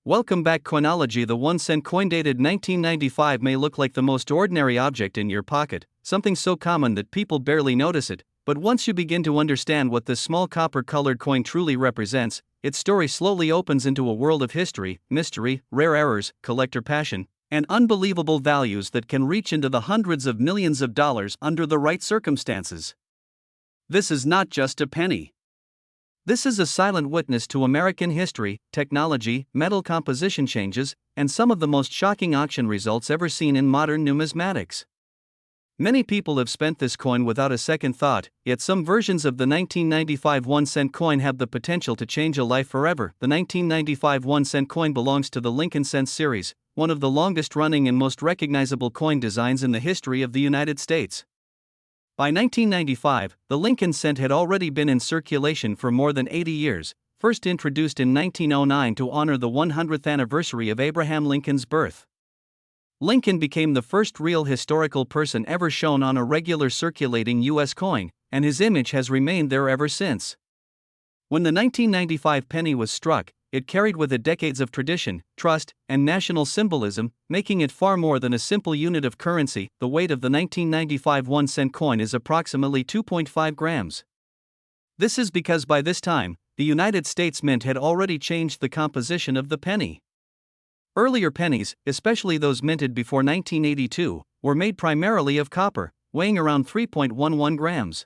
Welcome back. Coinology. The 1 cent coin dated 1995 may look like the most ordinary object in your pocket, something so common that people barely notice it, but once you begin to understand what this small copper-colored coin truly represents, its story slowly opens into a world of history, mystery, rare errors, collector passion, and unbelievable values that can reach into the hundreds of millions of dollars under the right circumstances. This is not just a penny. This is a silent witness to American history, technology, metal composition changes, and some of the most shocking auction results ever seen in modern numismatics. Many people have spent this coin without a second thought, yet some versions of the 1995 1 cent coin have the potential to change a life forever. The 1995 1 cent coin belongs to the Lincoln Cent series, one of the longest-running and most recognizable coin designs in the history of the United States. By 1995, the Lincoln Cent had already been in circulation for more than 80 years, first introduced in 1909 to honor the 100th anniversary of Abraham Lincoln's birth. Lincoln became the first real historical person ever shown on a regular circulating U.S. coin, and his image has remained there ever since. When the 1995 penny was struck, it carried with it decades of tradition, trust, and national symbolism, making it far more than a simple unit of currency. The weight of the 1995 1 cent coin is approximately 2.5 grams. This is because by this time, the United States Mint had already changed the composition of the penny. Earlier pennies, especially those minted before 1982, were made primarily of copper, weighing around 3.11 grams.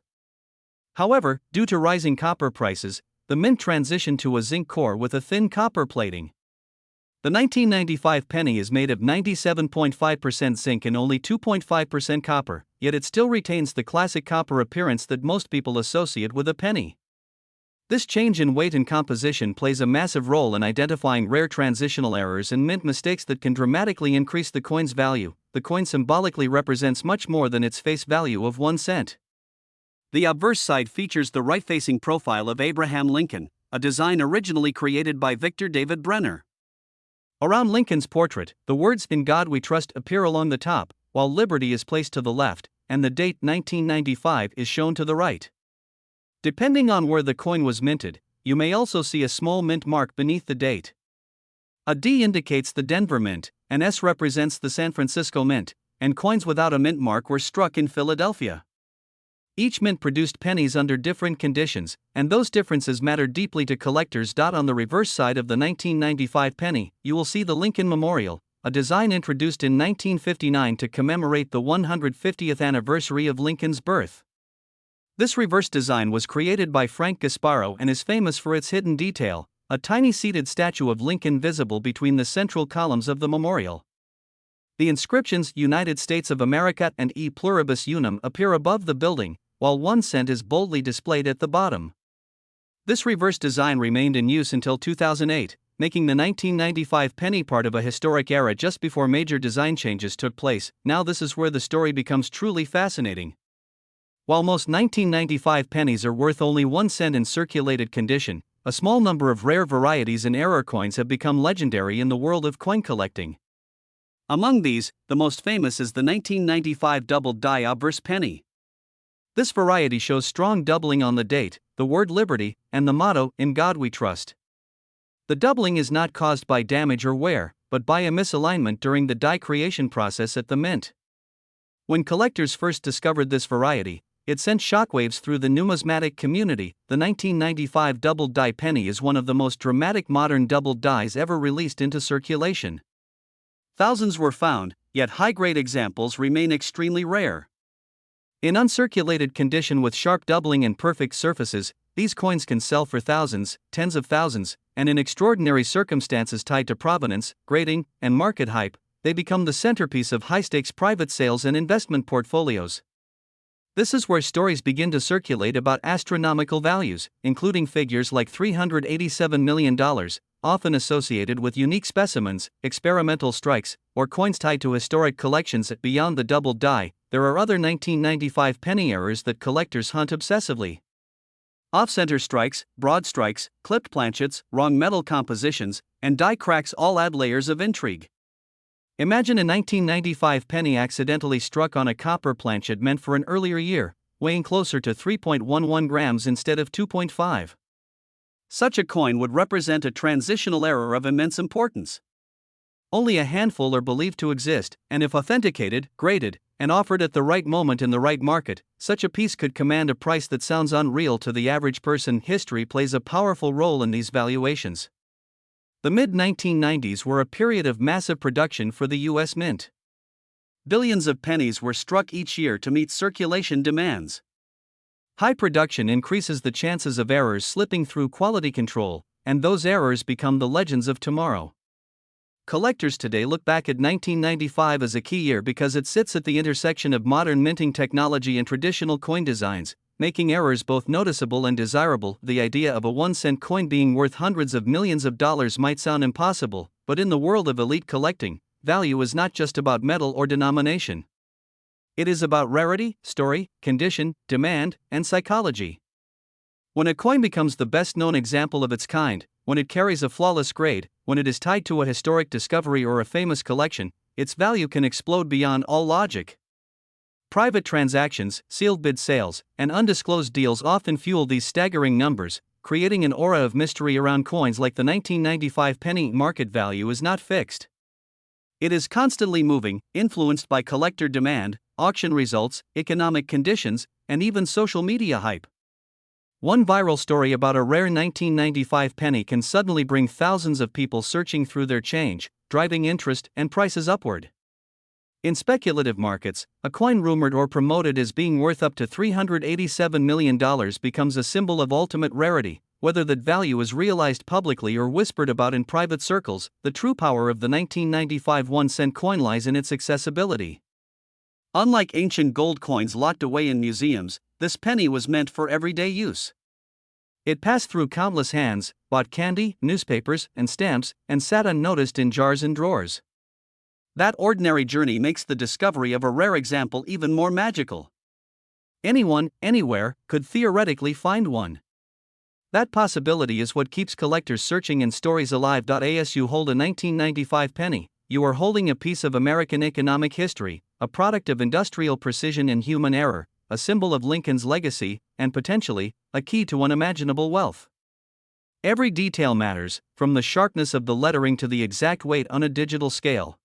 However, due to rising copper prices, the mint transitioned to a zinc core with a thin copper plating. The 1995 penny is made of 97.5% zinc and only 2.5% copper, yet it still retains the classic copper appearance that most people associate with a penny. This change in weight and composition plays a massive role in identifying rare transitional errors and mint mistakes that can dramatically increase the coin's value. The coin symbolically represents much more than its face value of 1 cent. The obverse side features the right-facing profile of Abraham Lincoln, a design originally created by Victor David Brenner. Around Lincoln's portrait, the words "In God We Trust" appear along the top, while liberty is placed to the left, and the date 1995 is shown to the right. Depending on where the coin was minted, you may also see a small mint mark beneath the date. A D indicates the Denver Mint, an S represents the San Francisco Mint, and coins without a mint mark were struck in Philadelphia. Each mint produced pennies under different conditions, and those differences mattered deeply to collectors. On the reverse side of the 1995 penny, you will see the Lincoln Memorial, a design introduced in 1959 to commemorate the 150th anniversary of Lincoln's birth. This reverse design was created by Frank Gasparo and is famous for its hidden detail, a tiny seated statue of Lincoln visible between the central columns of the memorial. The inscriptions "United States of America" and "E Pluribus Unum" appear above the building, while 1 cent is boldly displayed at the bottom. This reverse design remained in use until 2008, making the 1995 penny part of a historic era just before major design changes took place. Now this is where the story becomes truly fascinating. While most 1995 pennies are worth only 1 cent in circulated condition, a small number of rare varieties and error coins have become legendary in the world of coin collecting. Among these, the most famous is the 1995 doubled die obverse penny. This variety shows strong doubling on the date, the word liberty, and the motto, "In God We Trust." The doubling is not caused by damage or wear, but by a misalignment during the die creation process at the mint. When collectors first discovered this variety, it sent shockwaves through the numismatic community. The 1995 doubled die penny is one of the most dramatic modern doubled dies ever released into circulation. Thousands were found, yet high-grade examples remain extremely rare. In uncirculated condition with sharp doubling and perfect surfaces, these coins can sell for thousands, tens of thousands, and in extraordinary circumstances tied to provenance, grading, and market hype, they become the centerpiece of high-stakes private sales and investment portfolios. This is where stories begin to circulate about astronomical values, including figures like $387 million, often associated with unique specimens, experimental strikes, or coins tied to historic collections. Beyond the doubled die, there are other 1995 penny errors that collectors hunt obsessively. Off-center strikes, broad strikes, clipped planchets, wrong metal compositions, and die cracks all add layers of intrigue. Imagine a 1995 penny accidentally struck on a copper planchet meant for an earlier year, weighing closer to 3.11 grams instead of 2.5. Such a coin would represent a transitional error of immense importance. Only a handful are believed to exist, and if authenticated, graded, and offered at the right moment in the right market, such a piece could command a price that sounds unreal to the average person. History plays a powerful role in these valuations. The mid-1990s were a period of massive production for the U.S. Mint. Billions of pennies were struck each year to meet circulation demands. High production increases the chances of errors slipping through quality control, and those errors become the legends of tomorrow. Collectors today look back at 1995 as a key year because it sits at the intersection of modern minting technology and traditional coin designs, making errors both noticeable and desirable. The idea of a 1-cent coin being worth hundreds of millions of dollars might sound impossible, but in the world of elite collecting, value is not just about metal or denomination. It is about rarity, story, condition, demand, and psychology. When a coin becomes the best-known example of its kind, when it carries a flawless grade, when it is tied to a historic discovery or a famous collection, its value can explode beyond all logic. Private transactions, sealed bid sales, and undisclosed deals often fuel these staggering numbers, creating an aura of mystery around coins like the 1995 penny. Market value is not fixed. It is constantly moving, influenced by collector demand, auction results, economic conditions, and even social media hype. One viral story about a rare 1995 penny can suddenly bring thousands of people searching through their change, driving interest and prices upward. In speculative markets, a coin rumored or promoted as being worth up to $387 million becomes a symbol of ultimate rarity. Whether that value is realized publicly or whispered about in private circles, the true power of the 1995 1-cent coin lies in its accessibility. Unlike ancient gold coins locked away in museums, this penny was meant for everyday use. It passed through countless hands, bought candy, newspapers, and stamps, and sat unnoticed in jars and drawers. That ordinary journey makes the discovery of a rare example even more magical. Anyone, anywhere, could theoretically find one. That possibility is what keeps collectors searching and stories alive. As you hold a 1995 penny, you are holding a piece of American economic history, a product of industrial precision and human error, a symbol of Lincoln's legacy, and potentially, a key to unimaginable wealth. Every detail matters, from the sharpness of the lettering to the exact weight on a digital scale.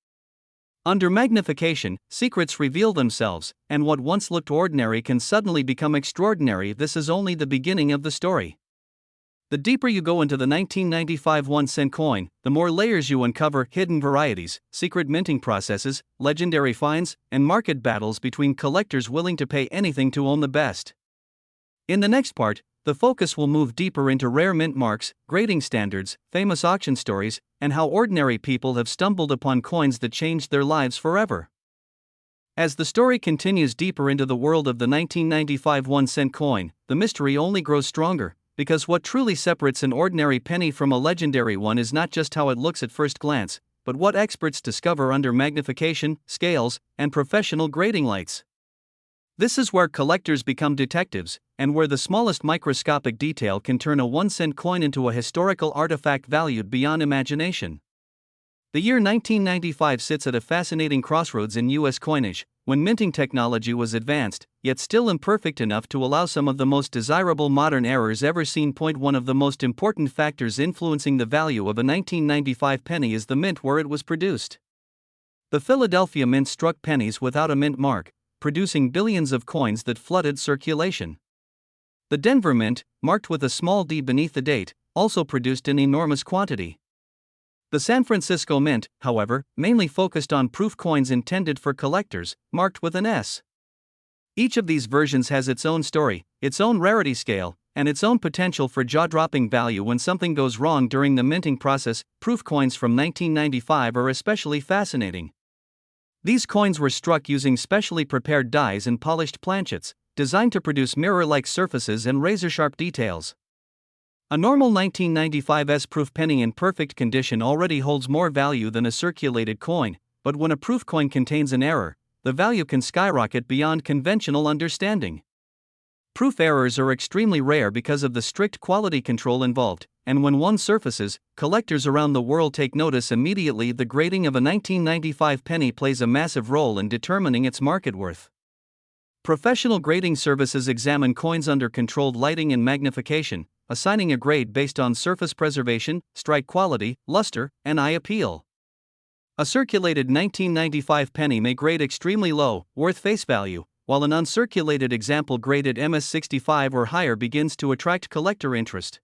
Under magnification, secrets reveal themselves, and what once looked ordinary can suddenly become extraordinary. This is only the beginning of the story. The deeper you go into the 1995 1-cent coin, the more layers you uncover: hidden varieties, secret minting processes, legendary finds, and market battles between collectors willing to pay anything to own the best. In the next part, the focus will move deeper into rare mint marks, grading standards, famous auction stories, and how ordinary people have stumbled upon coins that changed their lives forever. As the story continues deeper into the world of the 1995 1-cent coin, the mystery only grows stronger, because what truly separates an ordinary penny from a legendary one is not just how it looks at first glance, but what experts discover under magnification, scales, and professional grading lights. This is where collectors become detectives, and where the smallest microscopic detail can turn a 1-cent coin into a historical artifact valued beyond imagination. The year 1995 sits at a fascinating crossroads in U.S. coinage, when minting technology was advanced, yet still imperfect enough to allow some of the most desirable modern errors ever seen. One of the most important factors influencing the value of a 1995 penny is the mint where it was produced. The Philadelphia Mint struck pennies without a mint mark, producing billions of coins that flooded circulation. The Denver Mint, marked with a small d beneath the date, also produced an enormous quantity. The San Francisco Mint, however, mainly focused on proof coins intended for collectors, marked with an S. Each of these versions has its own story, its own rarity scale, and its own potential for jaw-dropping value when something goes wrong during the minting process. Proof coins from 1995 are especially fascinating. These coins were struck using specially prepared dies and polished planchets, designed to produce mirror-like surfaces and razor-sharp details. A normal 1995 S-proof penny in perfect condition already holds more value than a circulated coin, but when a proof coin contains an error, the value can skyrocket beyond conventional understanding. Proof errors are extremely rare because of the strict quality control involved, and when one surfaces, collectors around the world take notice immediately. The grading of a 1995 penny plays a massive role in determining its market worth. Professional grading services examine coins under controlled lighting and magnification, assigning a grade based on surface preservation, strike quality, luster, and eye appeal. A circulated 1995 penny may grade extremely low, worth face value, while an uncirculated example graded MS65 or higher begins to attract collector interest.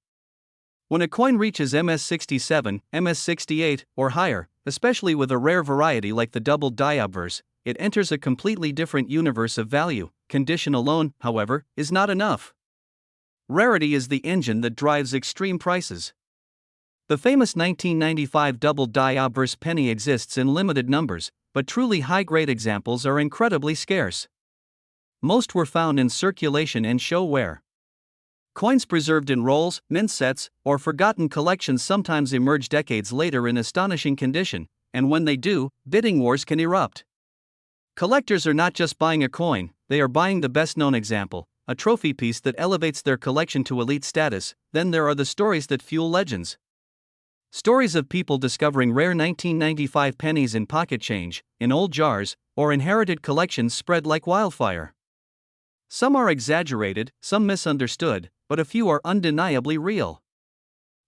When a coin reaches MS67, MS68, or higher, especially with a rare variety like the double die obverse, it enters a completely different universe of value. Condition alone, however, is not enough. Rarity is the engine that drives extreme prices. The famous 1995 double die obverse penny exists in limited numbers, but truly high-grade examples are incredibly scarce. Most were found in circulation and show wear. Coins preserved in rolls, mint sets, or forgotten collections sometimes emerge decades later in astonishing condition, and when they do, bidding wars can erupt. Collectors are not just buying a coin, they are buying the best-known example, a trophy piece that elevates their collection to elite status. Then there are the stories that fuel legends. Stories of people discovering rare 1995 pennies in pocket change, in old jars, or inherited collections spread like wildfire. Some are exaggerated, some misunderstood, but a few are undeniably real.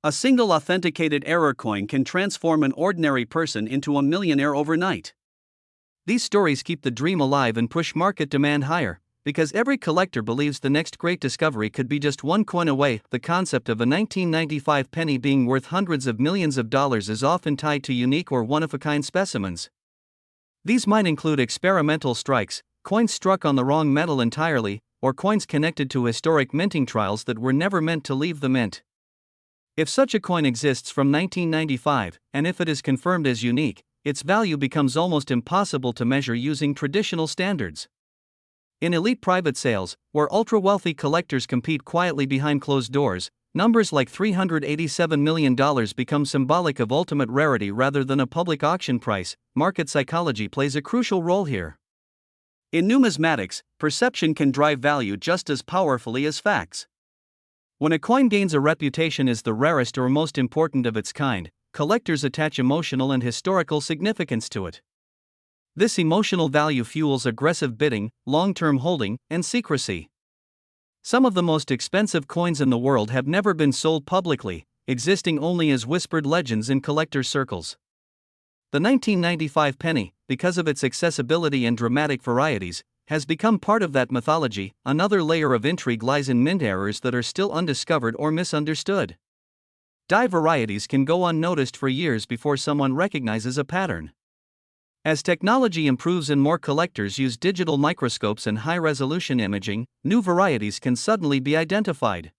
A single authenticated error coin can transform an ordinary person into a millionaire overnight. These stories keep the dream alive and push market demand higher, because every collector believes the next great discovery could be just one coin away. The concept of a 1995 penny being worth hundreds of millions of dollars is often tied to unique or one-of-a-kind specimens. These might include experimental strikes, coins struck on the wrong metal entirely, or coins connected to historic minting trials that were never meant to leave the mint. If such a coin exists from 1995, and if it is confirmed as unique, its value becomes almost impossible to measure using traditional standards. In elite private sales, where ultra-wealthy collectors compete quietly behind closed doors, numbers like $387 million become symbolic of ultimate rarity rather than a public auction price. Market psychology plays a crucial role here. In numismatics, perception can drive value just as powerfully as facts. When a coin gains a reputation as the rarest or most important of its kind, collectors attach emotional and historical significance to it. This emotional value fuels aggressive bidding, long-term holding, and secrecy. Some of the most expensive coins in the world have never been sold publicly, existing only as whispered legends in collector circles. The 1995 penny, because of its accessibility and dramatic varieties, has become part of that mythology. Another layer of intrigue lies in mint errors that are still undiscovered or misunderstood. Die varieties can go unnoticed for years before someone recognizes a pattern. As technology improves and more collectors use digital microscopes and high-resolution imaging, new varieties can suddenly be identified.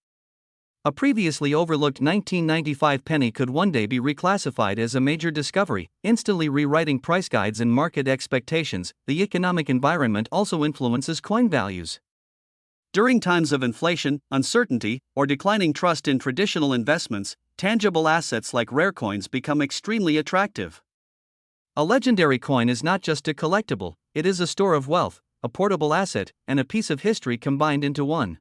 A previously overlooked 1995 penny could one day be reclassified as a major discovery, instantly rewriting price guides and market expectations. The economic environment also influences coin values. During times of inflation, uncertainty, or declining trust in traditional investments, tangible assets like rare coins become extremely attractive. A legendary coin is not just a collectible, it is a store of wealth, a portable asset, and a piece of history combined into one.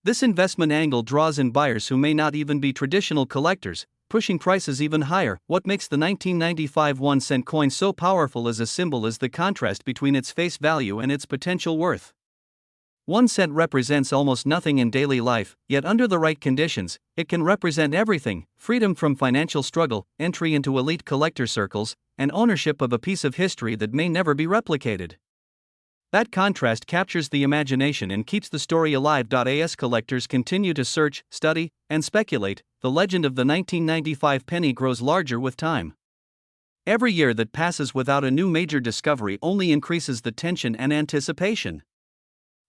This investment angle draws in buyers who may not even be traditional collectors, pushing prices even higher. What makes the 1995 1-cent coin so powerful as a symbol is the contrast between its face value and its potential worth. 1 cent represents almost nothing in daily life, yet under the right conditions, it can represent everything: freedom from financial struggle, entry into elite collector circles, and ownership of a piece of history that may never be replicated. That contrast captures the imagination and keeps the story alive. As collectors continue to search, study, and speculate, the legend of the 1995 penny grows larger with time. Every year that passes without a new major discovery only increases the tension and anticipation.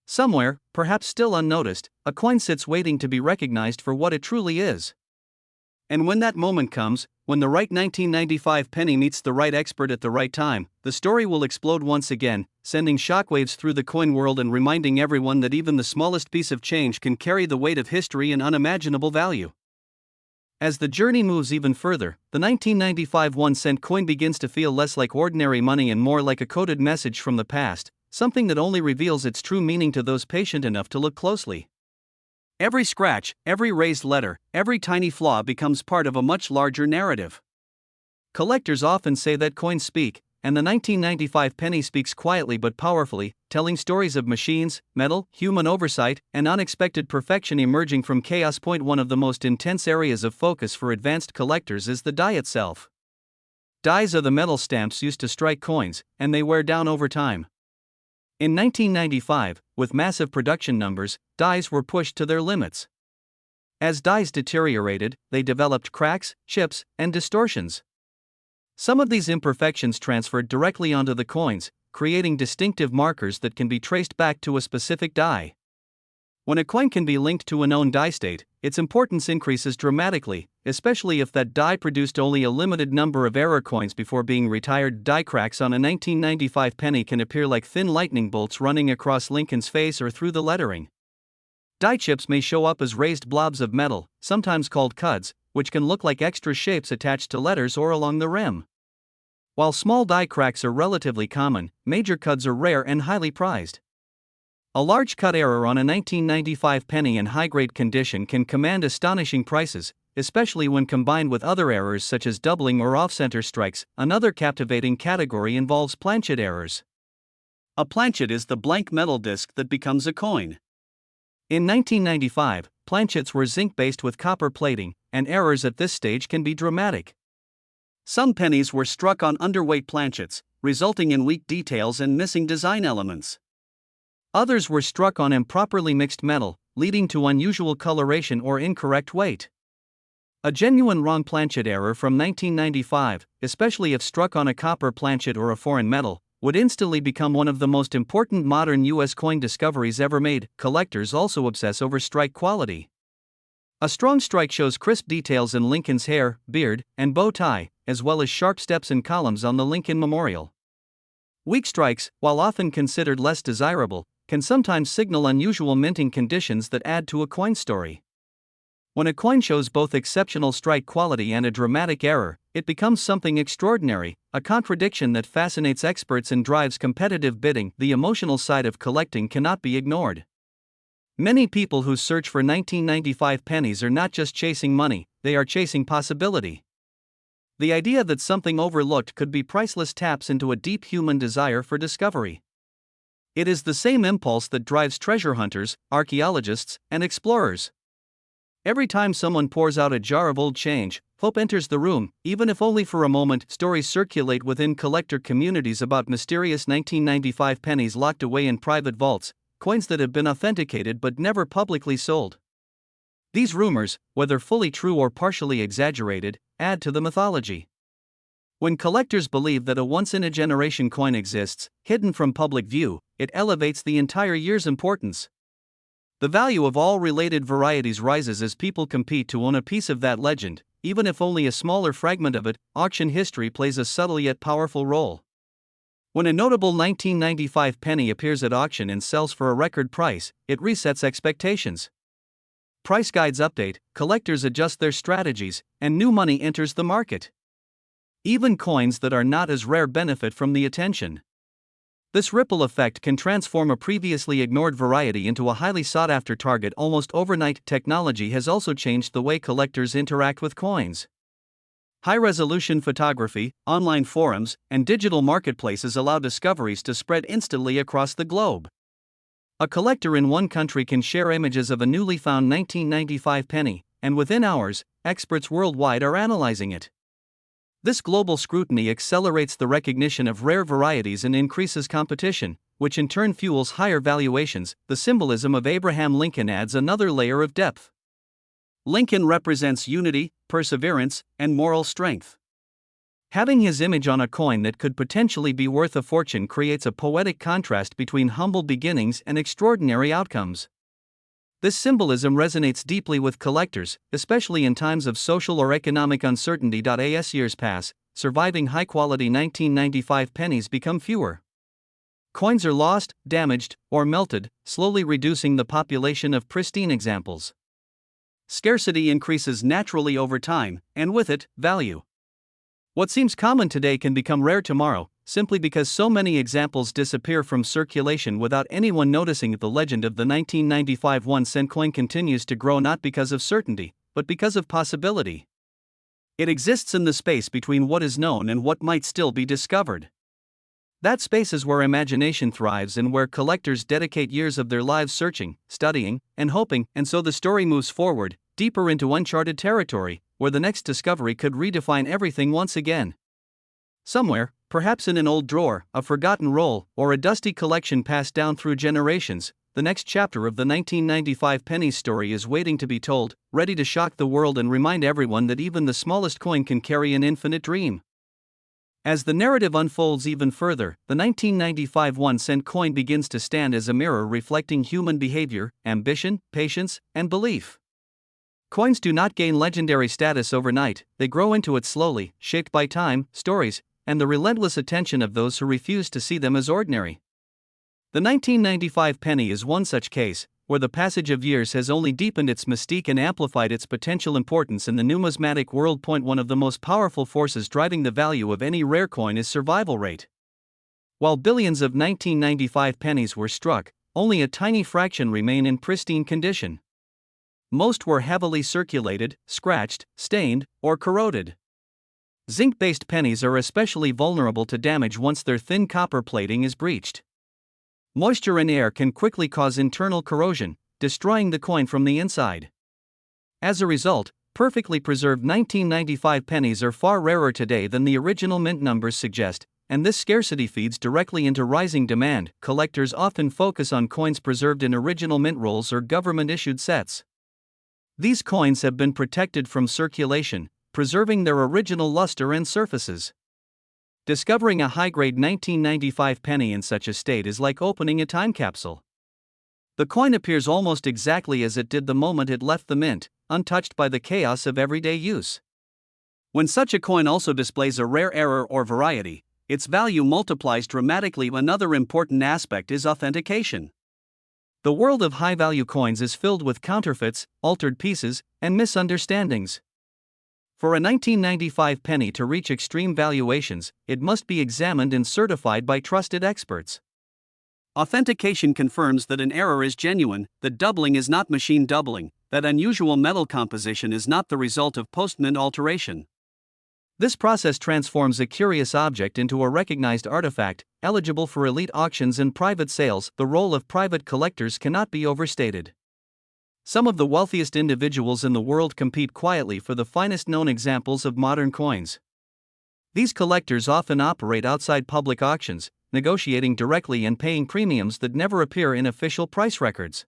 Somewhere, perhaps still unnoticed, a coin sits waiting to be recognized for what it truly is. And when that moment comes, when the right 1995 penny meets the right expert at the right time, the story will explode once again, sending shockwaves through the coin world and reminding everyone that even the smallest piece of change can carry the weight of history and unimaginable value. As the journey moves even further, the 1995 1-cent coin begins to feel less like ordinary money and more like a coded message from the past, something that only reveals its true meaning to those patient enough to look closely. Every scratch, every raised letter, every tiny flaw becomes part of a much larger narrative. Collectors often say that coins speak, and the 1995 penny speaks quietly but powerfully, telling stories of machines, metal, human oversight, and unexpected perfection emerging from chaos. One of the most intense areas of focus for advanced collectors is the die itself. Dies are the metal stamps used to strike coins, and they wear down over time. In 1995, with massive production numbers, dies were pushed to their limits. As dies deteriorated, they developed cracks, chips, and distortions. Some of these imperfections transferred directly onto the coins, creating distinctive markers that can be traced back to a specific die. When a coin can be linked to a known die state, its importance increases dramatically, especially if that die produced only a limited number of error coins before being retired. Die cracks on a 1995 penny can appear like thin lightning bolts running across Lincoln's face or through the lettering. Die chips may show up as raised blobs of metal, sometimes called cuds, which can look like extra shapes attached to letters or along the rim. While small die cracks are relatively common, major cuds are rare and highly prized. A large cut error on a 1995 penny in high-grade condition can command astonishing prices, especially when combined with other errors such as doubling or off-center strikes. Another captivating category involves planchet errors. A planchet is the blank metal disc that becomes a coin. In 1995, planchets were zinc-based with copper plating, and errors at this stage can be dramatic. Some pennies were struck on underweight planchets, resulting in weak details and missing design elements. Others were struck on improperly mixed metal, leading to unusual coloration or incorrect weight. A genuine wrong planchet error from 1995, especially if struck on a copper planchet or a foreign metal, would instantly become one of the most important modern U.S. coin discoveries ever made. Collectors also obsess over strike quality. A strong strike shows crisp details in Lincoln's hair, beard, and bow tie, as well as sharp steps and columns on the Lincoln Memorial. Weak strikes, while often considered less desirable, can sometimes signal unusual minting conditions that add to a coin story. When a coin shows both exceptional strike quality and a dramatic error, it becomes something extraordinary, a contradiction that fascinates experts and drives competitive bidding. The emotional side of collecting cannot be ignored. Many people who search for 1995 pennies are not just chasing money, they are chasing possibility. The idea that something overlooked could be priceless taps into a deep human desire for discovery. It is the same impulse that drives treasure hunters, archaeologists, and explorers. Every time someone pours out a jar of old change, hope enters the room, even if only for a moment. Stories circulate within collector communities about mysterious 1995 pennies locked away in private vaults, coins that have been authenticated but never publicly sold. These rumors, whether fully true or partially exaggerated, add to the mythology. When collectors believe that a once-in-a-generation coin exists, hidden from public view, it elevates the entire year's importance. The value of all related varieties rises as people compete to own a piece of that legend, even if only a smaller fragment of it. Auction history plays a subtle yet powerful role. When a notable 1995 penny appears at auction and sells for a record price, it resets expectations. Price guides update, collectors adjust their strategies, and new money enters the market. Even coins that are not as rare benefit from the attention. This ripple effect can transform a previously ignored variety into a highly sought-after target almost overnight. Technology has also changed the way collectors interact with coins. High-resolution photography, online forums, and digital marketplaces allow discoveries to spread instantly across the globe. A collector in one country can share images of a newly found 1995 penny, and within hours, experts worldwide are analyzing it. This global scrutiny accelerates the recognition of rare varieties and increases competition, which in turn fuels higher valuations. The symbolism of Abraham Lincoln adds another layer of depth. Lincoln represents unity, perseverance, and moral strength. Having his image on a coin that could potentially be worth a fortune creates a poetic contrast between humble beginnings and extraordinary outcomes. This symbolism resonates deeply with collectors, especially in times of social or economic uncertainty. As years pass, surviving high-quality 1995 pennies become fewer. Coins are lost, damaged, or melted, slowly reducing the population of pristine examples. Scarcity increases naturally over time, and with it, value. What seems common today can become rare tomorrow, simply because so many examples disappear from circulation without anyone noticing. The legend of the 1995 1-cent coin continues to grow not because of certainty, but because of possibility. It exists in the space between what is known and what might still be discovered. That space is where imagination thrives and where collectors dedicate years of their lives searching, studying, and hoping, and so the story moves forward, deeper into uncharted territory, where the next discovery could redefine everything once again. Somewhere, perhaps in an old drawer, a forgotten roll, or a dusty collection passed down through generations, the next chapter of the 1995 pennies story is waiting to be told, ready to shock the world and remind everyone that even the smallest coin can carry an infinite dream. As the narrative unfolds even further, the 1995 1-cent coin begins to stand as a mirror reflecting human behavior, ambition, patience, and belief. Coins do not gain legendary status overnight, they grow into it slowly, shaped by time, stories, and the relentless attention of those who refuse to see them as ordinary. The 1995 penny is one such case, where the passage of years has only deepened its mystique and amplified its potential importance in the numismatic world. One of the most powerful forces driving the value of any rare coin is survival rate. While billions of 1995 pennies were struck, only a tiny fraction remain in pristine condition. Most were heavily circulated, scratched, stained, or corroded. Zinc-based pennies are especially vulnerable to damage once their thin copper plating is breached. Moisture and air can quickly cause internal corrosion, destroying the coin from the inside. As a result, perfectly preserved 1995 pennies are far rarer today than the original mint numbers suggest, and this scarcity feeds directly into rising demand. Collectors often focus on coins preserved in original mint rolls or government-issued sets. These coins have been protected from circulation, preserving their original luster and surfaces. Discovering a high-grade 1995 penny in such a state is like opening a time capsule. The coin appears almost exactly as it did the moment it left the mint, untouched by the chaos of everyday use. When such a coin also displays a rare error or variety, its value multiplies dramatically. Another important aspect is authentication. The world of high-value coins is filled with counterfeits, altered pieces, and misunderstandings. For a 1995 penny to reach extreme valuations, it must be examined and certified by trusted experts. Authentication confirms that an error is genuine, that doubling is not machine doubling, that unusual metal composition is not the result of post-mint alteration. This process transforms a curious object into a recognized artifact, eligible for elite auctions and private sales. The role of private collectors cannot be overstated. Some of the wealthiest individuals in the world compete quietly for the finest known examples of modern coins. These collectors often operate outside public auctions, negotiating directly and paying premiums that never appear in official price records.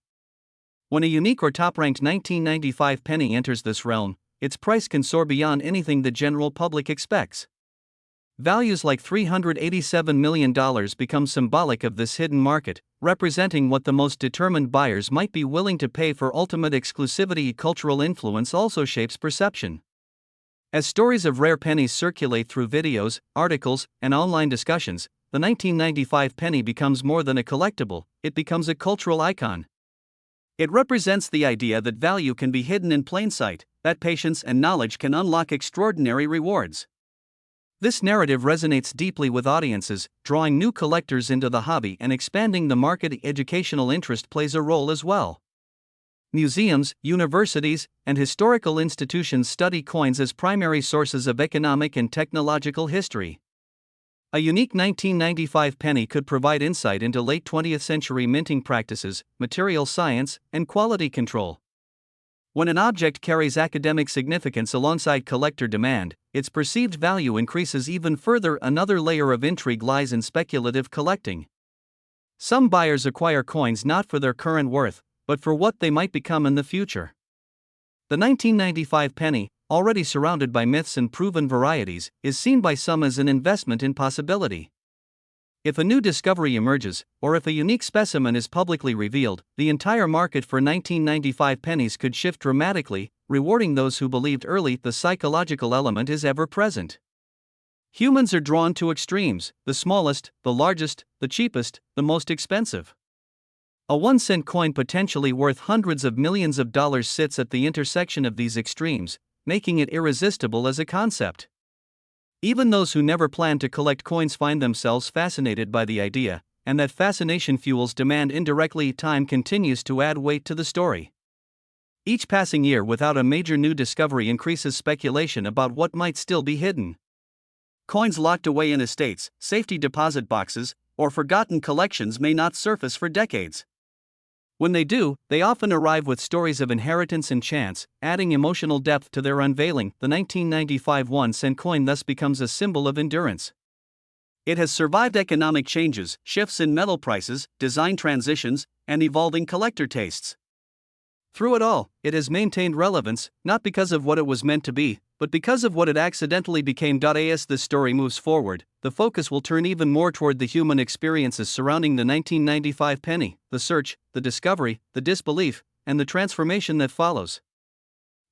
When a unique or top-ranked 1995 penny enters this realm, its price can soar beyond anything the general public expects. Values like $387 million become symbolic of this hidden market, representing what the most determined buyers might be willing to pay for ultimate exclusivity. Cultural influence also shapes perception. As stories of rare pennies circulate through videos, articles, and online discussions, the 1995 penny becomes more than a collectible, it becomes a cultural icon. It represents the idea that value can be hidden in plain sight, that patience and knowledge can unlock extraordinary rewards. This narrative resonates deeply with audiences, drawing new collectors into the hobby and expanding the market. Educational interest plays a role as well. Museums, universities, and historical institutions study coins as primary sources of economic and technological history. A unique 1995 penny could provide insight into late 20th century minting practices, material science, and quality control. When an object carries academic significance alongside collector demand, its perceived value increases even further. Another layer of intrigue lies in speculative collecting. Some buyers acquire coins not for their current worth, but for what they might become in the future. The 1995 penny, already surrounded by myths and proven varieties, is seen by some as an investment in possibility. If a new discovery emerges, or if a unique specimen is publicly revealed, the entire market for 1995 pennies could shift dramatically, rewarding those who believed early. The psychological element is ever present. Humans are drawn to extremes: the smallest, the largest, the cheapest, the most expensive. A 1-cent coin potentially worth hundreds of millions of dollars sits at the intersection of these extremes, making it irresistible as a concept. Even those who never planned to collect coins find themselves fascinated by the idea, and that fascination fuels demand indirectly. Time continues to add weight to the story. Each passing year without a major new discovery increases speculation about what might still be hidden. Coins locked away in estates, safety deposit boxes, or forgotten collections may not surface for decades. When they do, they often arrive with stories of inheritance and chance, adding emotional depth to their unveiling. The 1995 1-cent coin thus becomes a symbol of endurance. It has survived economic changes, shifts in metal prices, design transitions, and evolving collector tastes. Through it all, it has maintained relevance, not because of what it was meant to be, but because of what it accidentally became. As this story moves forward, the focus will turn even more toward the human experiences surrounding the 1995 penny, the search, the discovery, the disbelief, and the transformation that follows.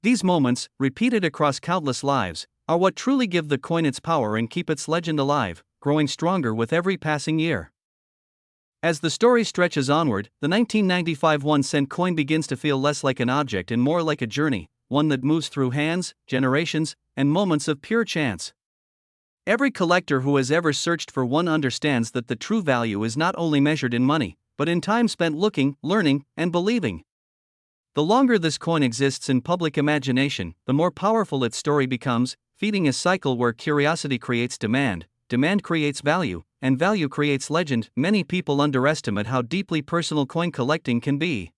These moments, repeated across countless lives, are what truly give the coin its power and keep its legend alive, growing stronger with every passing year. As the story stretches onward, the 1995 1-cent coin begins to feel less like an object and more like a journey, one that moves through hands, generations, and moments of pure chance. Every collector who has ever searched for one understands that the true value is not only measured in money, but in time spent looking, learning, and believing. The longer this coin exists in public imagination, the more powerful its story becomes, feeding a cycle where curiosity creates demand, demand creates value, and value creates legend. Many people underestimate how deeply personal coin collecting can be.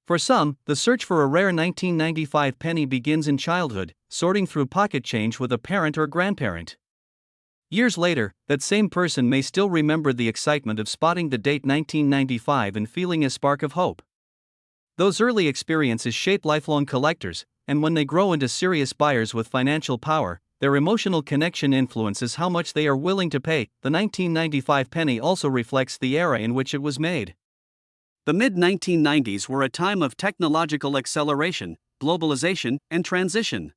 For some, the search for a rare 1995 penny begins in childhood, sorting through pocket change with a parent or grandparent. Years later, that same person may still remember the excitement of spotting the date 1995 and feeling a spark of hope. Those early experiences shape lifelong collectors, and when they grow into serious buyers with financial power, their emotional connection influences how much they are willing to pay. The 1995 penny also reflects the era in which it was made. The mid-1990s were a time of technological acceleration, globalization, and transition.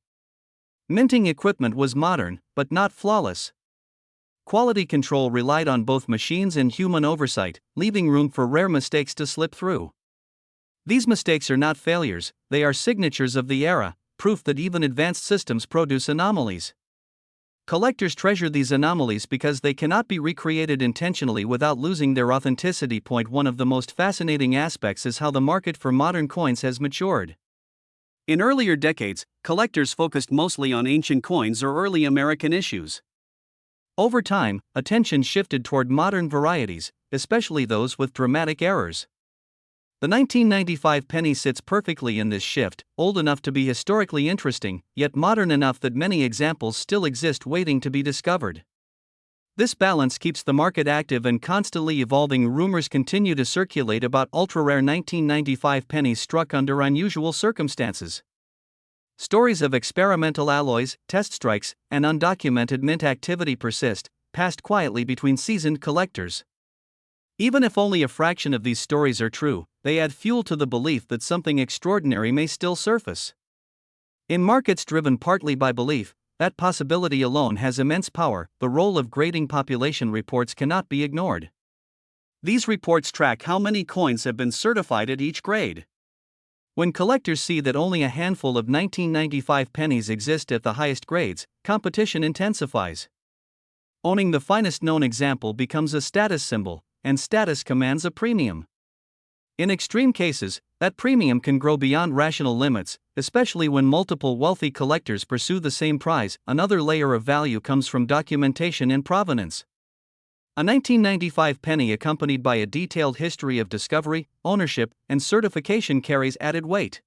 Minting equipment was modern, but not flawless. Quality control relied on both machines and human oversight, leaving room for rare mistakes to slip through. These mistakes are not failures, they are signatures of the era, proof that even advanced systems produce anomalies. Collectors treasure these anomalies because they cannot be recreated intentionally without losing their authenticity. One of the most fascinating aspects is how the market for modern coins has matured. In earlier decades, collectors focused mostly on ancient coins or early American issues. Over time, attention shifted toward modern varieties, especially those with dramatic errors. The 1995 penny sits perfectly in this shift, old enough to be historically interesting, yet modern enough that many examples still exist waiting to be discovered. This balance keeps the market active and constantly evolving. Rumors continue to circulate about ultra-rare 1995 pennies struck under unusual circumstances. Stories of experimental alloys, test strikes, and undocumented mint activity persist, passed quietly between seasoned collectors. Even if only a fraction of these stories are true, they add fuel to the belief that something extraordinary may still surface. In markets driven partly by belief, that possibility alone has immense power. The role of grading population reports cannot be ignored. These reports track how many coins have been certified at each grade. When collectors see that only a handful of 1995 pennies exist at the highest grades, competition intensifies. Owning the finest known example becomes a status symbol, and status commands a premium. In extreme cases, that premium can grow beyond rational limits, especially when multiple wealthy collectors pursue the same prize. Another layer of value comes from documentation and provenance. A 1995 penny accompanied by a detailed history of discovery, ownership, and certification carries added weight.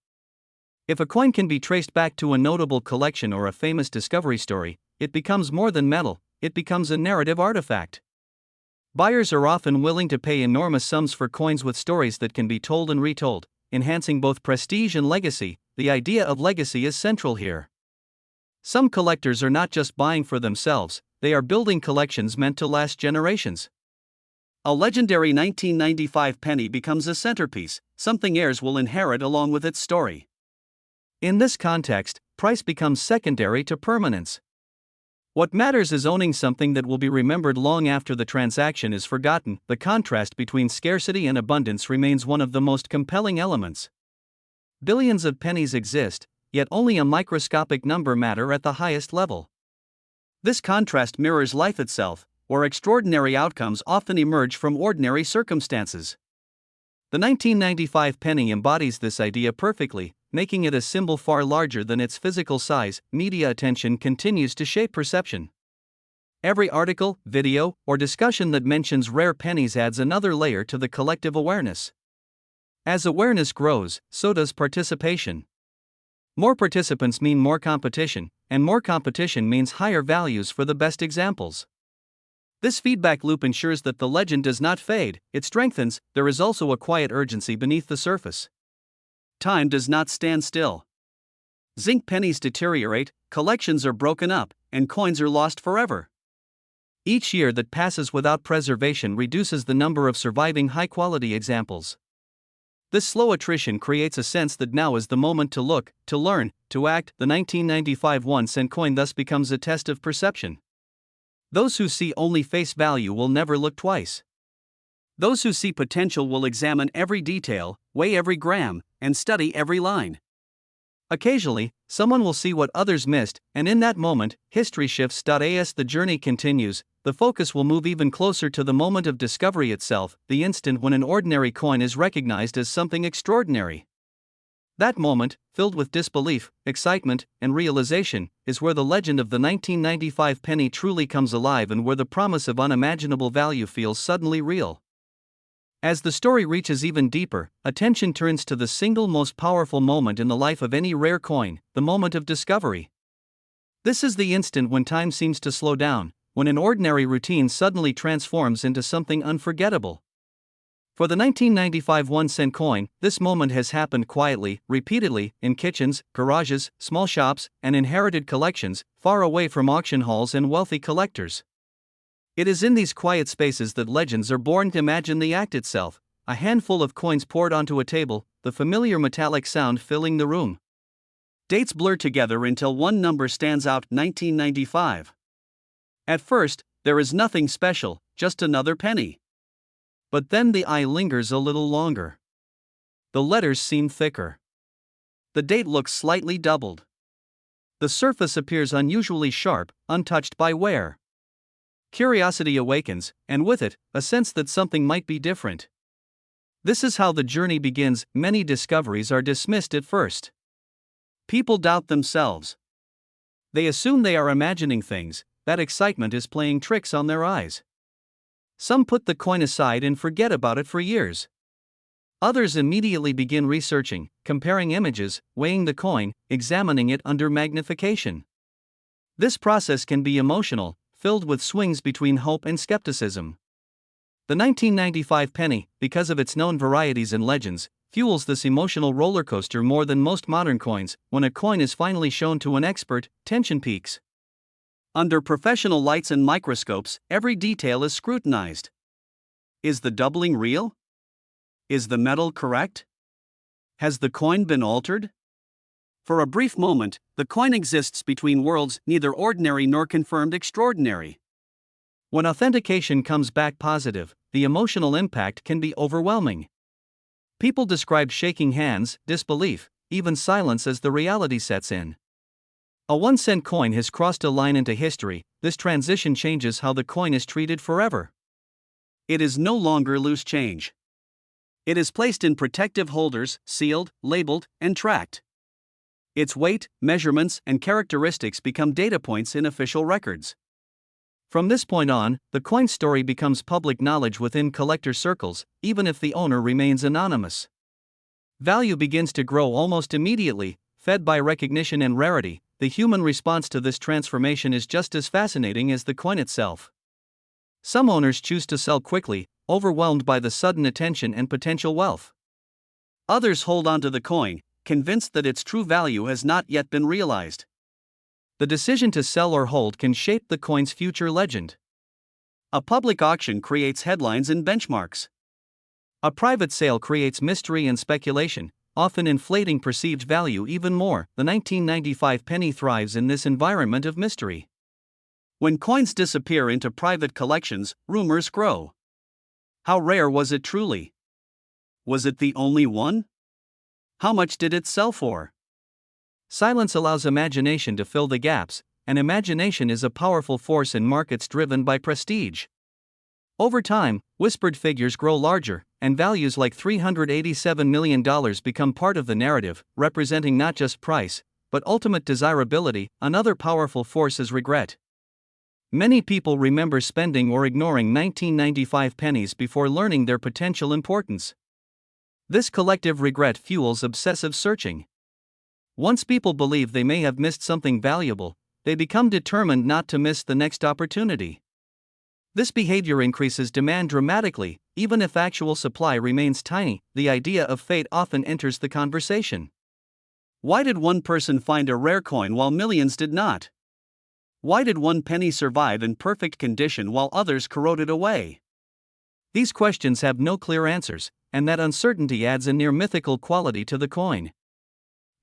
If a coin can be traced back to a notable collection or a famous discovery story, it becomes more than metal, it becomes a narrative artifact. Buyers are often willing to pay enormous sums for coins with stories that can be told and retold, enhancing both prestige and legacy. The idea of legacy is central here. Some collectors are not just buying for themselves, they are building collections meant to last generations. A legendary 1995 penny becomes a centerpiece, something heirs will inherit along with its story. In this context, price becomes secondary to permanence. What matters is owning something that will be remembered long after the transaction is forgotten. The contrast between scarcity and abundance remains one of the most compelling elements. Billions of pennies exist, yet only a microscopic number matter at the highest level. This contrast mirrors life itself, where extraordinary outcomes often emerge from ordinary circumstances. The 1995 penny embodies this idea perfectly, making it a symbol far larger than its physical size. Media attention continues to shape perception. Every article, video, or discussion that mentions rare pennies adds another layer to the collective awareness. As awareness grows, so does participation. More participants mean more competition, and more competition means higher values for the best examples. This feedback loop ensures that the legend does not fade, it strengthens. There is also a quiet urgency beneath the surface. Time does not stand still. Zinc pennies deteriorate, collections are broken up, and coins are lost forever. Each year that passes without preservation reduces the number of surviving high-quality examples. This slow attrition creates a sense that now is the moment to look, to learn, to act. The 1995 1-cent coin thus becomes a test of perception. Those who see only face value will never look twice. Those who see potential will examine every detail, weigh every gram, and study every line. Occasionally, someone will see what others missed, and in that moment, history shifts. As the journey continues, the focus will move even closer to the moment of discovery itself, the instant when an ordinary coin is recognized as something extraordinary. That moment, filled with disbelief, excitement, and realization, is where the legend of the 1995 penny truly comes alive and where the promise of unimaginable value feels suddenly real. As the story reaches even deeper, attention turns to the single most powerful moment in the life of any rare coin, the moment of discovery. This is the instant when time seems to slow down, when an ordinary routine suddenly transforms into something unforgettable. For the 1995 1-cent coin, this moment has happened quietly, repeatedly, in kitchens, garages, small shops, and inherited collections, far away from auction halls and wealthy collectors. It is in these quiet spaces that legends are born. Imagine the act itself: a handful of coins poured onto a table, the familiar metallic sound filling the room. Dates blur together until one number stands out: 1995. At first, there is nothing special, just another penny. But then the eye lingers a little longer. The letters seem thicker. The date looks slightly doubled. The surface appears unusually sharp, untouched by wear. Curiosity awakens, and with it, a sense that something might be different. This is how the journey begins. Many discoveries are dismissed at first. People doubt themselves. They assume they are imagining things, that excitement is playing tricks on their eyes. Some put the coin aside and forget about it for years. Others immediately begin researching, comparing images, weighing the coin, examining it under magnification. This process can be emotional, filled with swings between hope and skepticism. The 1995 penny, because of its known varieties and legends, fuels this emotional roller coaster more than most modern coins. When a coin is finally shown to an expert, tension peaks. Under professional lights and microscopes, every detail is scrutinized. Is the doubling real? Is the metal correct? Has the coin been altered? For a brief moment, the coin exists between worlds, neither ordinary nor confirmed extraordinary. When authentication comes back positive, the emotional impact can be overwhelming. People describe shaking hands, disbelief, even silence as the reality sets in. A 1-cent coin has crossed a line into history. This transition changes how the coin is treated forever. It is no longer loose change. It is placed in protective holders, sealed, labeled, and tracked. Its weight, measurements, and characteristics become data points in official records. From this point on, the coin's story becomes public knowledge within collector circles, even if the owner remains anonymous. Value begins to grow almost immediately, fed by recognition and rarity. The human response to this transformation is just as fascinating as the coin itself. Some owners choose to sell quickly, overwhelmed by the sudden attention and potential wealth. Others hold on to the coin, convinced that its true value has not yet been realized. The decision to sell or hold can shape the coin's future legend. A public auction creates headlines and benchmarks. A private sale creates mystery and speculation, often inflating perceived value even more. The 1995 penny thrives in this environment of mystery. When coins disappear into private collections, rumors grow. How rare was it truly? Was it the only one? How much did it sell for? Silence allows imagination to fill the gaps, and imagination is a powerful force in markets driven by prestige. Over time, whispered figures grow larger, and values like $387 million become part of the narrative, representing not just price, but ultimate desirability. Another powerful force is regret. Many people remember spending or ignoring 1995 pennies before learning their potential importance. This collective regret fuels obsessive searching. Once people believe they may have missed something valuable, they become determined not to miss the next opportunity. This behavior increases demand dramatically, even if actual supply remains tiny. The idea of fate often enters the conversation. Why did one person find a rare coin while millions did not? Why did one penny survive in perfect condition while others corroded away? These questions have no clear answers, and that uncertainty adds a near mythical quality to the coin.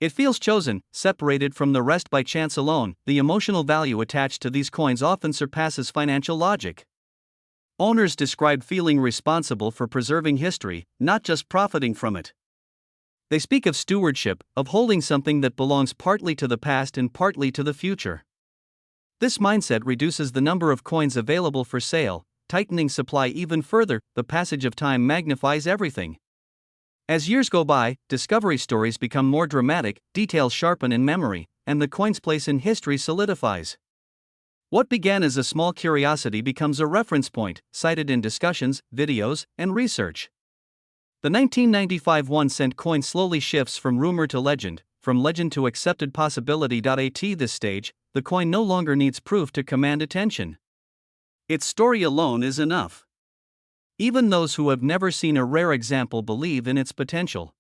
It feels chosen, separated from the rest by chance alone. The emotional value attached to these coins often surpasses financial logic. Owners describe feeling responsible for preserving history, not just profiting from it. They speak of stewardship, of holding something that belongs partly to the past and partly to the future. This mindset reduces the number of coins available for sale, tightening supply even further. The passage of time magnifies everything. As years go by, discovery stories become more dramatic, details sharpen in memory, and the coin's place in history solidifies. What began as a small curiosity becomes a reference point, cited in discussions, videos, and research. The 1995 1-cent coin slowly shifts from rumor to legend, from legend to accepted possibility. At this stage, the coin no longer needs proof to command attention. Its story alone is enough. Even those who have never seen a rare example believe in its potential.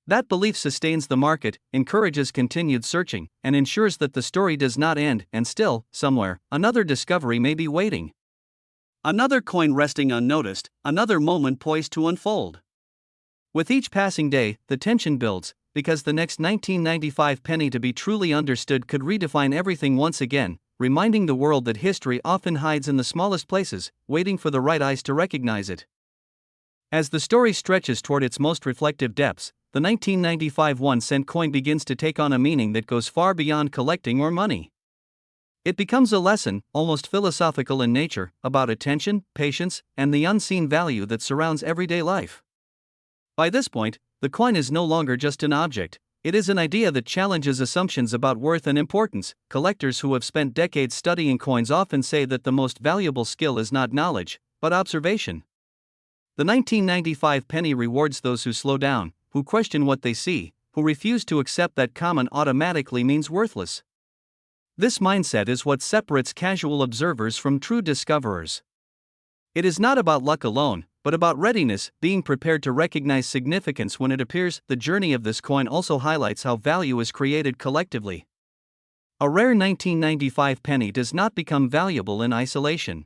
That belief sustains the market, encourages continued searching, and ensures that the story does not end. And still, somewhere, another discovery may be waiting. Another coin resting unnoticed, another moment poised to unfold. With each passing day, the tension builds, because the next 1995 penny to be truly understood could redefine everything once again, reminding the world that history often hides in the smallest places, waiting for the right eyes to recognize it. As the story stretches toward its most reflective depths, the 1995 1-cent coin begins to take on a meaning that goes far beyond collecting or money. It becomes a lesson, almost philosophical in nature, about attention, patience, and the unseen value that surrounds everyday life. By this point, the coin is no longer just an object, it is an idea that challenges assumptions about worth and importance. Collectors who have spent decades studying coins often say that the most valuable skill is not knowledge, but observation. The 1995 penny rewards those who slow down, who question what they see, who refuse to accept that common automatically means worthless. This mindset is what separates casual observers from true discoverers. It is not about luck alone, but about readiness, being prepared to recognize significance when it appears. The journey of this coin also highlights how value is created collectively. A rare 1995 penny does not become valuable in isolation.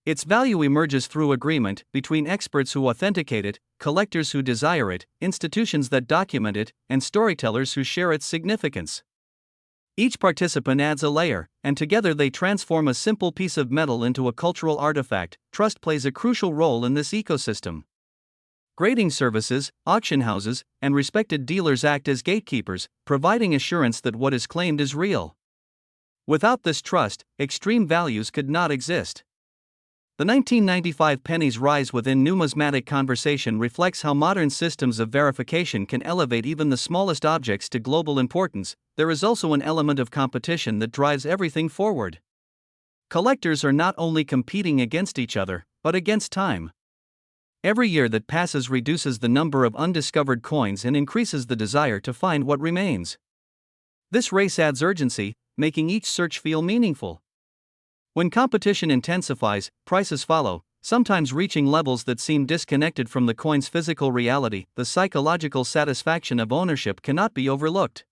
Its value emerges through agreement between experts who authenticate it, collectors who desire it, institutions that document it, and storytellers who share its significance. Each participant adds a layer, and together they transform a simple piece of metal into a cultural artifact. Trust plays a crucial role in this ecosystem. Grading services, auction houses, and respected dealers act as gatekeepers, providing assurance that what is claimed is real. Without this trust, extreme values could not exist. The 1995 penny's rise within numismatic conversation reflects how modern systems of verification can elevate even the smallest objects to global importance. There is also an element of competition that drives everything forward. Collectors are not only competing against each other, but against time. Every year that passes reduces the number of undiscovered coins and increases the desire to find what remains. This race adds urgency, making each search feel meaningful. When competition intensifies, prices follow, sometimes reaching levels that seem disconnected from the coin's physical reality. The psychological satisfaction of ownership cannot be overlooked.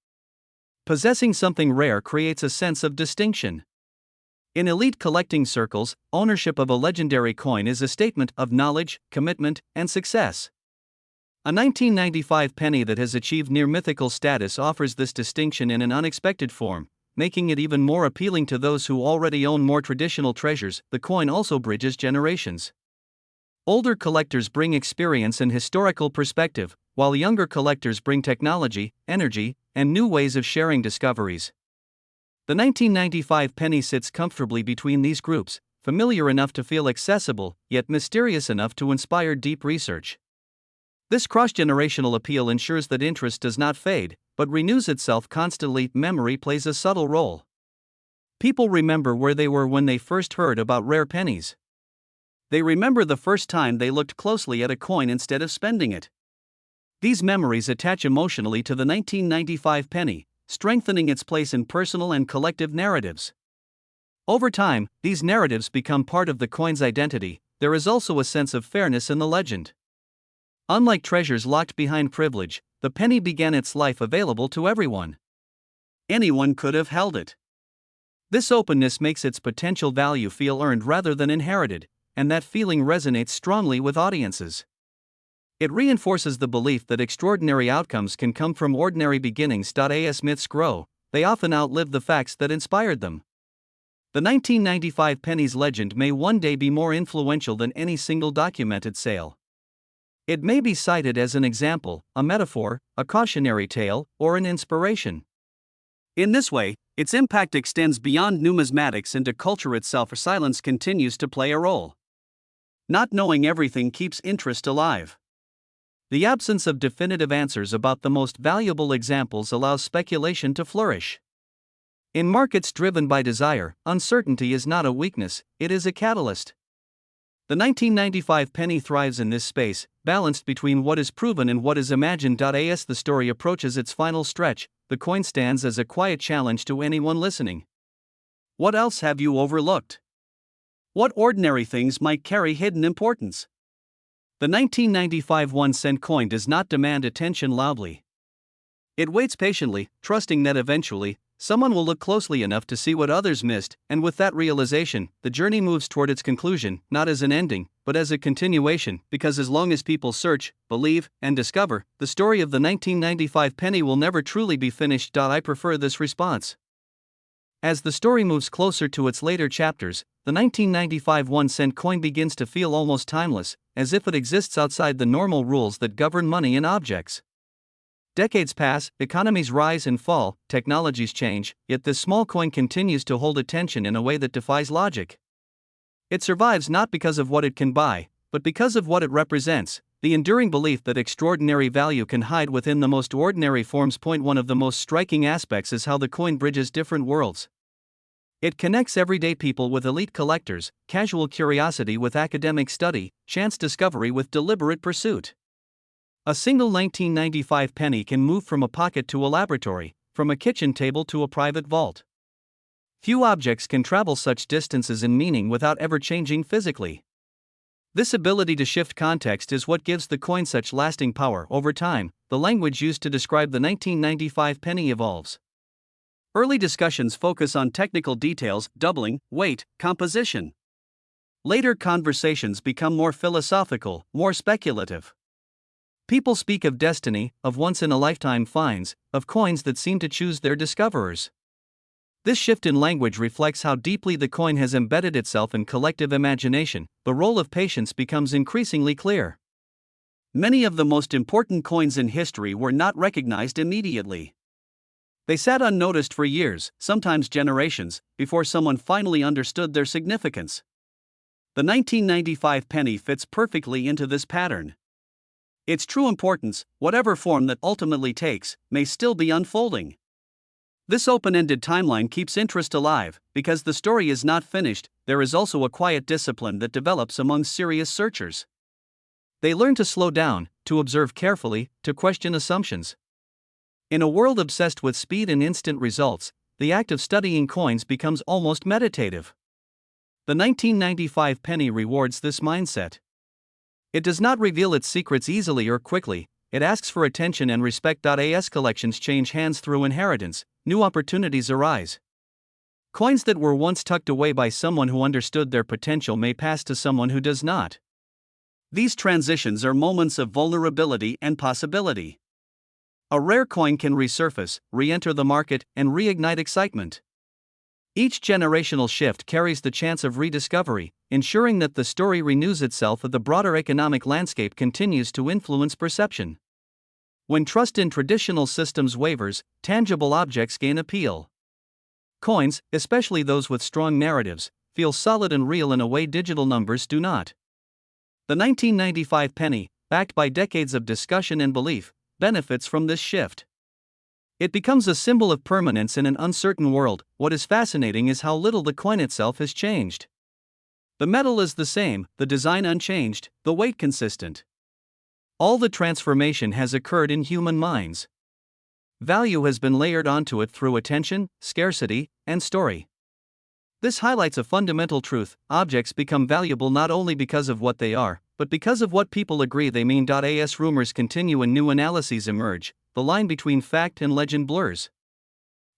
Possessing something rare creates a sense of distinction. In elite collecting circles, ownership of a legendary coin is a statement of knowledge, commitment, and success. A 1995 penny that has achieved near mythical status offers this distinction in an unexpected form, making it even more appealing to those who already own more traditional treasures. The coin also bridges generations. Older collectors bring experience and historical perspective, while younger collectors bring technology, energy, and new ways of sharing discoveries. The 1995 penny sits comfortably between these groups, familiar enough to feel accessible, yet mysterious enough to inspire deep research. This cross-generational appeal ensures that interest does not fade, but renews itself constantly. Memory plays a subtle role. People remember where they were when they first heard about rare pennies. They remember the first time they looked closely at a coin instead of spending it. These memories attach emotionally to the 1995 penny, strengthening its place in personal and collective narratives. Over time, these narratives become part of the coin's identity. There is also a sense of fairness in the legend. Unlike treasures locked behind privilege, the penny began its life available to everyone. Anyone could have held it. This openness makes its potential value feel earned rather than inherited, and that feeling resonates strongly with audiences. It reinforces the belief that extraordinary outcomes can come from ordinary beginnings. As myths grow, they often outlive the facts that inspired them. The 1995 penny's legend may one day be more influential than any single documented sale. It may be cited as an example, a metaphor, a cautionary tale, or an inspiration. In this way, its impact extends beyond numismatics into culture itself. Silence continues to play a role. Not knowing everything keeps interest alive. The absence of definitive answers about the most valuable examples allows speculation to flourish. In markets driven by desire, uncertainty is not a weakness, it is a catalyst. The 1995 penny thrives in this space, balanced between what is proven and what is imagined. As the story approaches its final stretch, the coin stands as a quiet challenge to anyone listening. What else have you overlooked? What ordinary things might carry hidden importance? The 1995 1-cent coin does not demand attention loudly. It waits patiently, trusting that eventually, someone will look closely enough to see what others missed, and with that realization, the journey moves toward its conclusion, not as an ending, but as a continuation, because as long as people search, believe, and discover, the story of the 1995 penny will never truly be finished. I prefer this response. As the story moves closer to its later chapters, the 1995 1-cent coin begins to feel almost timeless, as if it exists outside the normal rules that govern money and objects. Decades pass, economies rise and fall, technologies change, yet this small coin continues to hold attention in a way that defies logic. It survives not because of what it can buy, but because of what it represents, the enduring belief that extraordinary value can hide within the most ordinary forms. One of the most striking aspects is how the coin bridges different worlds. It connects everyday people with elite collectors, casual curiosity with academic study, chance discovery with deliberate pursuit. A single 1995 penny can move from a pocket to a laboratory, from a kitchen table to a private vault. Few objects can travel such distances in meaning without ever changing physically. This ability to shift context is what gives the coin such lasting power. Over time, the language used to describe the 1995 penny evolves. Early discussions focus on technical details, doubling, weight, composition. Later conversations become more philosophical, more speculative. People speak of destiny, of once-in-a-lifetime finds, of coins that seem to choose their discoverers. This shift in language reflects how deeply the coin has embedded itself in collective imagination. The role of patience becomes increasingly clear. Many of the most important coins in history were not recognized immediately. They sat unnoticed for years, sometimes generations, before someone finally understood their significance. The 1995 penny fits perfectly into this pattern. Its true importance, whatever form that ultimately takes, may still be unfolding. This open-ended timeline keeps interest alive, because the story is not finished. There is also a quiet discipline that develops among serious searchers. They learn to slow down, to observe carefully, to question assumptions. In a world obsessed with speed and instant results, the act of studying coins becomes almost meditative. The 1995 penny rewards this mindset. It does not reveal its secrets easily or quickly, it asks for attention and respect. As collections change hands through inheritance, new opportunities arise. Coins that were once tucked away by someone who understood their potential may pass to someone who does not. These transitions are moments of vulnerability and possibility. A rare coin can resurface, re-enter the market, and reignite excitement. Each generational shift carries the chance of rediscovery, ensuring that the story renews itself as the broader economic landscape continues to influence perception. When trust in traditional systems wavers, tangible objects gain appeal. Coins, especially those with strong narratives, feel solid and real in a way digital numbers do not. The 1995 penny, backed by decades of discussion and belief, benefits from this shift. It becomes a symbol of permanence in an uncertain world. What is fascinating is how little the coin itself has changed. The metal is the same, the design unchanged, the weight consistent. All the transformation has occurred in human minds. Value has been layered onto it through attention, scarcity, and story. This highlights a fundamental truth: objects become valuable not only because of what they are, but because of what people agree they mean. As rumors continue and new analyses emerge, the line between fact and legend blurs.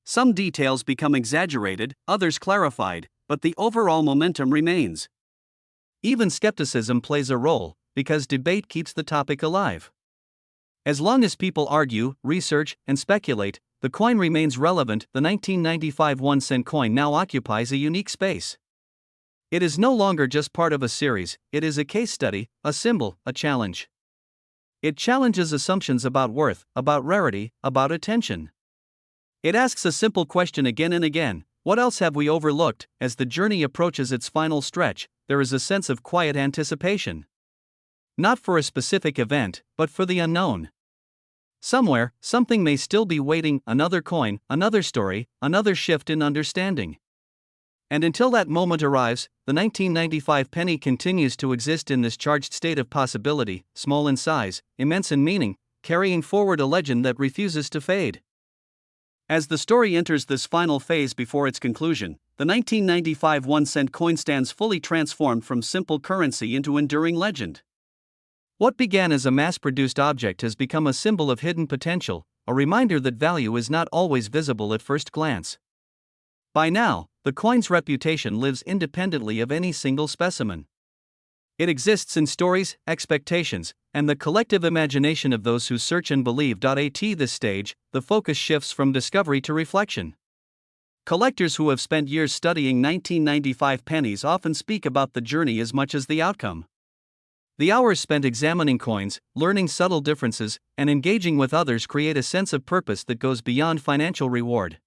Some details become exaggerated, others clarified, but the overall momentum remains. Even skepticism plays a role, because debate keeps the topic alive. As long as people argue, research, and speculate, the coin remains relevant. The 1995 1-cent coin now occupies a unique space. It is no longer just part of a series, it is a case study, a symbol, a challenge. It challenges assumptions about worth, about rarity, about attention. It asks a simple question again and again: what else have we overlooked? As the journey approaches its final stretch, there is a sense of quiet anticipation. Not for a specific event, but for the unknown. Somewhere, something may still be waiting: another coin, another story, another shift in understanding. And until that moment arrives, the 1995 penny continues to exist in this charged state of possibility, small in size, immense in meaning, carrying forward a legend that refuses to fade. As the story enters this final phase before its conclusion, the 1995 1-cent coin stands fully transformed from simple currency into enduring legend. What began as a mass-produced object has become a symbol of hidden potential, a reminder that value is not always visible at first glance. By now, the coin's reputation lives independently of any single specimen. It exists in stories, expectations, and the collective imagination of those who search and believe. At this stage, the focus shifts from discovery to reflection. Collectors who have spent years studying 1995 pennies often speak about the journey as much as the outcome. The hours spent examining coins, learning subtle differences, and engaging with others create a sense of purpose that goes beyond financial reward.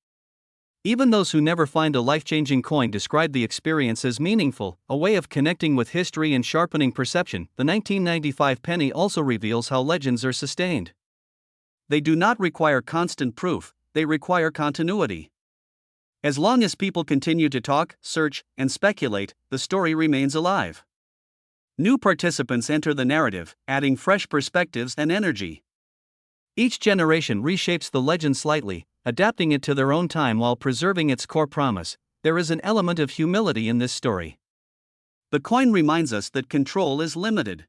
Even those who never find a life-changing coin describe the experience as meaningful, a way of connecting with history and sharpening perception. The 1995 penny also reveals how legends are sustained. They do not require constant proof, they require continuity. As long as people continue to talk, search, and speculate, the story remains alive. New participants enter the narrative, adding fresh perspectives and energy. Each generation reshapes the legend slightly, adapting it to their own time while preserving its core promise. There is an element of humility in this story. The coin reminds us that control is limited.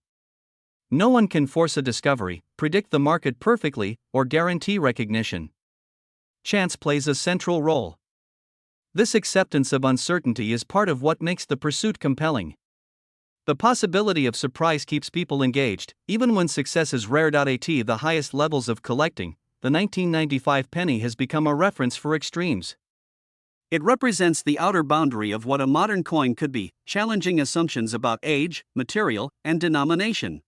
No one can force a discovery, predict the market perfectly, or guarantee recognition. Chance plays a central role. This acceptance of uncertainty is part of what makes the pursuit compelling. The possibility of surprise keeps people engaged, even when success is rare. At the highest levels of collecting, the 1995 penny has become a reference for extremes. It represents the outer boundary of what a modern coin could be, challenging assumptions about age, material, and denomination.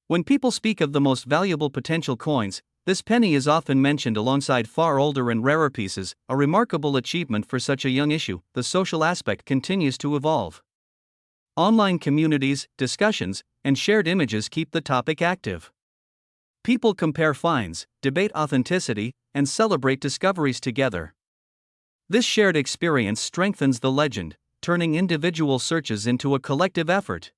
When people speak of the most valuable potential coins, this penny is often mentioned alongside far older and rarer pieces, a remarkable achievement for such a young issue. The social aspect continues to evolve. Online communities, discussions, and shared images keep the topic active. People compare finds, debate authenticity, and celebrate discoveries together. This shared experience strengthens the legend, turning individual searches into a collective effort.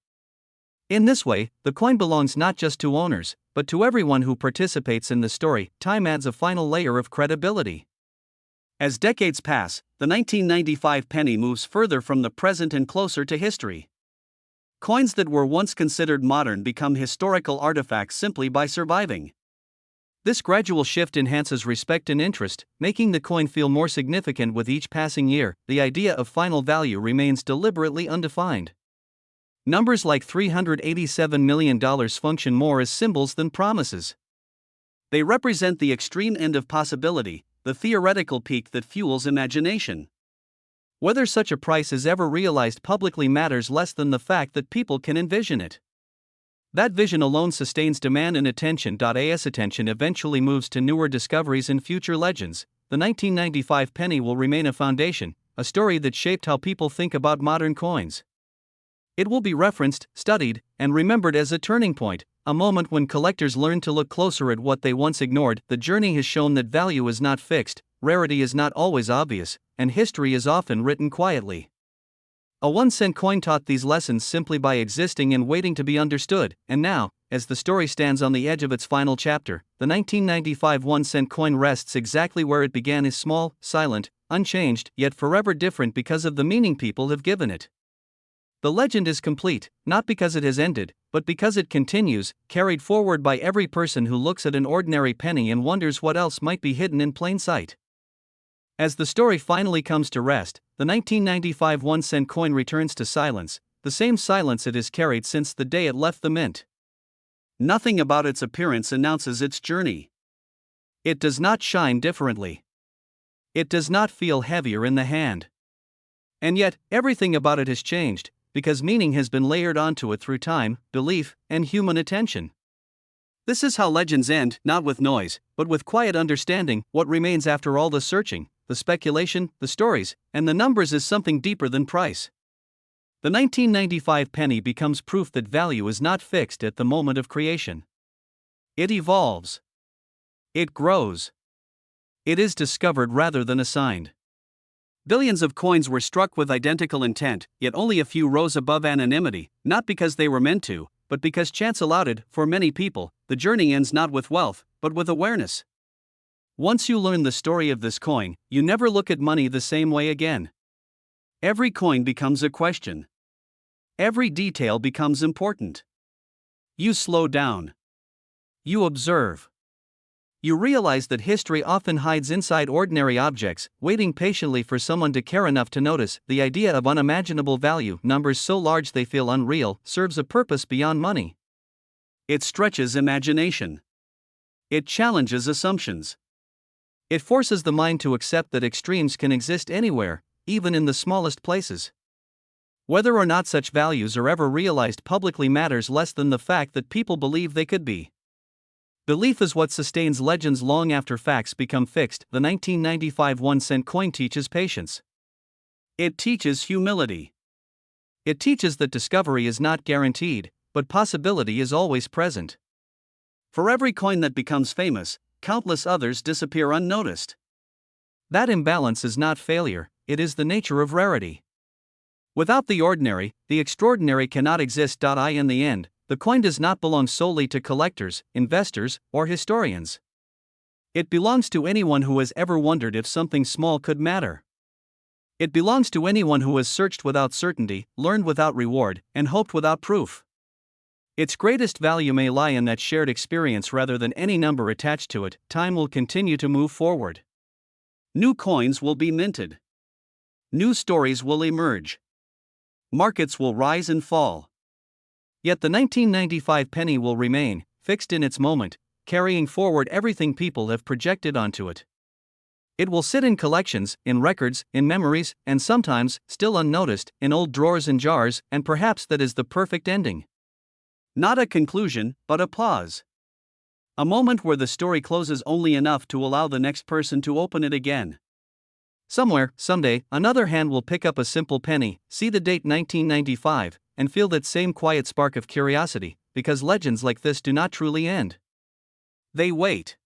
In this way, the coin belongs not just to owners, but to everyone who participates in the story. Time adds a final layer of credibility. As decades pass, the 1995 penny moves further from the present and closer to history. Coins that were once considered modern become historical artifacts simply by surviving. This gradual shift enhances respect and interest, making the coin feel more significant with each passing year. The idea of final value remains deliberately undefined. Numbers like $387 million function more as symbols than promises. They represent the extreme end of possibility, the theoretical peak that fuels imagination. Whether such a price is ever realized publicly matters less than the fact that people can envision it. That vision alone sustains demand and attention. As attention eventually moves to newer discoveries and future legends, the 1995 penny will remain a foundation, a story that shaped how people think about modern coins. It will be referenced, studied, and remembered as a turning point, a moment when collectors learn to look closer at what they once ignored. The journey has shown that value is not fixed, rarity is not always obvious, and history is often written quietly. A 1-cent coin taught these lessons simply by existing and waiting to be understood, and now, as the story stands on the edge of its final chapter, the 1995 1-cent coin rests exactly where it began, is small, silent, unchanged, yet forever different because of the meaning people have given it. The legend is complete, not because it has ended, but because it continues, carried forward by every person who looks at an ordinary penny and wonders what else might be hidden in plain sight. As the story finally comes to rest, the 1995 1-cent coin returns to silence, the same silence it has carried since the day it left the mint. Nothing about its appearance announces its journey. It does not shine differently. It does not feel heavier in the hand. And yet, everything about it has changed, because meaning has been layered onto it through time, belief, and human attention. This is how legends end, not with noise, but with quiet understanding. What remains after all the searching, the speculation, the stories, and the numbers is something deeper than price. The 1995 penny becomes proof that value is not fixed at the moment of creation. It evolves. It grows. It is discovered rather than assigned. Billions of coins were struck with identical intent, yet only a few rose above anonymity, not because they were meant to, but because chance allowed it. For many people, the journey ends not with wealth, but with awareness. Once you learn the story of this coin, you never look at money the same way again. Every coin becomes a question. Every detail becomes important. You slow down. You observe. You realize that history often hides inside ordinary objects, waiting patiently for someone to care enough to notice. The idea of unimaginable value, numbers so large they feel unreal, serves a purpose beyond money. It stretches imagination. It challenges assumptions. It forces the mind to accept that extremes can exist anywhere, even in the smallest places. Whether or not such values are ever realized publicly matters less than the fact that people believe they could be. Belief is what sustains legends long after facts become fixed. The 1995 1-cent coin teaches patience. It teaches humility. It teaches that discovery is not guaranteed, but possibility is always present. For every coin that becomes famous, countless others disappear unnoticed. That imbalance is not failure, it is the nature of rarity. Without the ordinary, the extraordinary cannot exist. In the end, the coin does not belong solely to collectors, investors, or historians. It belongs to anyone who has ever wondered if something small could matter. It belongs to anyone who has searched without certainty, learned without reward, and hoped without proof. Its greatest value may lie in that shared experience rather than any number attached to it. Time will continue to move forward. New coins will be minted. New stories will emerge. Markets will rise and fall. Yet the 1995 penny will remain, fixed in its moment, carrying forward everything people have projected onto it. It will sit in collections, in records, in memories, and sometimes, still unnoticed, in old drawers and jars, and perhaps that is the perfect ending. Not a conclusion, but a pause. A moment where the story closes only enough to allow the next person to open it again. Somewhere, someday, another hand will pick up a simple penny, see the date 1995, and feel that same quiet spark of curiosity, because legends like this do not truly end. They wait.